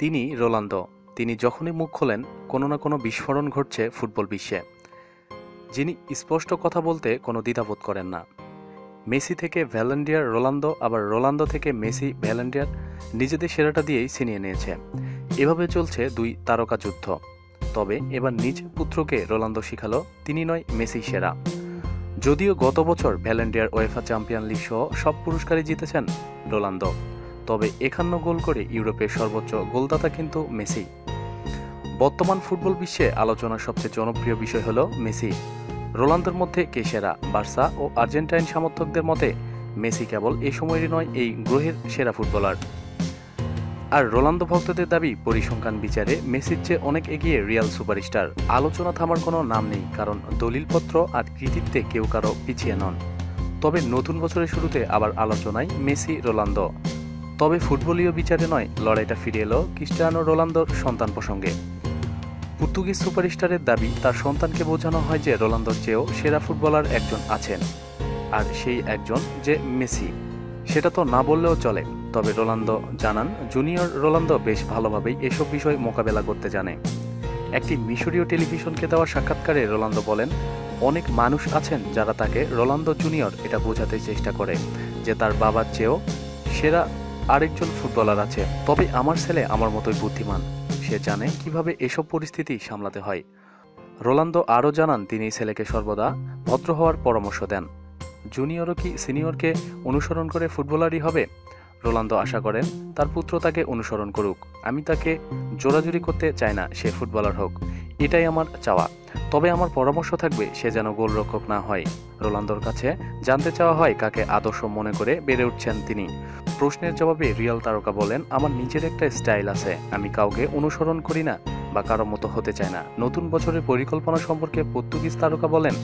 তিনি রোনালদো। তিনি যখনই মুখ খোলেন কোনো না কোনো বিস্ফোরণ ঘটছে ফুটবল বিশ্বে। যিনি স্পষ্ট কথা বলতে কোনো দ্বিধাবোধ করেন না। মেসি থেকে ভ্যালেন্ডিয়ার রোনালদো, আবার রোনালদো থেকে মেসি ভ্যালেন্ডিয়ার নিজেদের সেরাটা দিয়েই ছিনিয়ে নিয়েছে। এভাবে চলছে দুই তারকা যুদ্ধ। তবে এবার নিজ পুত্রকে রোনালদো শিখালো তিনি নয় মেসি সেরা। যদিও গত বছর ভ্যালেন্ডিয়ার ওয়েফা চ্যাম্পিয়ন লিগ সহ সব পুরস্কারই জিতেছেন রোনালদো, তবে ৫১ গোল করে ইউরোপের সর্বোচ্চ গোলদাতা কিন্তু মেসি। বর্তমান ফুটবল বিশ্বে আলোচনার সবচেয়ে জনপ্রিয় বিষয় হলো মেসি রোনালদোর মধ্যে কে সেরা। বার্সা ও আর্জেন্টাইন সমর্থকদের মতে মেসি কেবল এই সময়েরই নয়, এই গ্রহের সেরা ফুটবলার। আর রোনালদো ভক্তদের দাবি পরিসংখ্যান বিচারে মেসির চেয়ে অনেক এগিয়ে রিয়াল সুপারস্টার। আলোচনা থামার কোনো নাম নেই, কারণ দলিলপত্র আর কৃতিত্বে কেউ কারো পিছিয়ে নন। তবে নতুন বছরের শুরুতে আবার আলোচনায় মেসি রোনালদো। তবে ফুটবলীয় বিচারে নয়, লড়াইটা ফিরে এলো ক্রিস্টিয়ানো রোনালদোর সন্তান প্রসঙ্গে। পর্তুগিজ সুপারস্টারের দাবি তার সন্তানকে বোঝানো হয় যে রোনালদোর চেয়েও সেরা ফুটবলার একজন আছেন, আর সেই একজন যে মেসি। সেটা তো না বললেও চলে। তবে রোনালদো জানান, জুনিয়র রোনালদো বেশ ভালোভাবেই এসব বিষয় মোকাবেলা করতে জানে। একটি মিশরীয় টেলিভিশনকে দেওয়া সাক্ষাৎকারে রোনালদো বলেন, অনেক মানুষ আছেন যারা তাকে রোনালদো জুনিয়র এটা বোঝাতে চেষ্টা করে যে তার বাবার চেয়েও সেরা আরেকজন ফুটবলার আছে। তবে আমার ছেলে আমার মতোই বুদ্ধিমান, সে জানে কিভাবে এসব পরিস্থিতি সামলাতে হয়। রোনালদো আরও জানান, তিনি ছেলেকে সর্বদা ভদ্র হওয়ার পরামর্শ দেন। জুনিয়রও কি সিনিয়রকে অনুসরণ করে ফুটবলারই হবে? রোনালদো আশা করেন তার পুত্র তাকে অনুসরণ করুক। আমি তাকে জোরাজুরি করতে চাই না সে ফুটবলার হোক, এটাই আমার চাওয়া। তবে আমার পরামর্শ থাকবে সে যেন গোলরক্ষক না হয়। রোনালদোর কাছে জানতে চাওয়া হয় কাকে আদর্শ মনে করে বেড়ে উঠছেন তিনি। প্রশ্নের জবাবে রিয়াল তারকা বলেন, আমার নিজের একটা স্টাইল আছে, আমি কাউকে অনুসরণ করি না বা কারো মতো হতে চায় না। নতুন বছরের পরিকল্পনা সম্পর্কে পর্তুগিজ তারকা বলেন,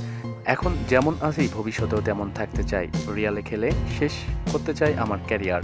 এখন যেমন আছি ভবিষ্যতেও তেমন থাকতে চাই। রিয়ালে খেলে শেষ করতে চাই আমার ক্যারিয়ার।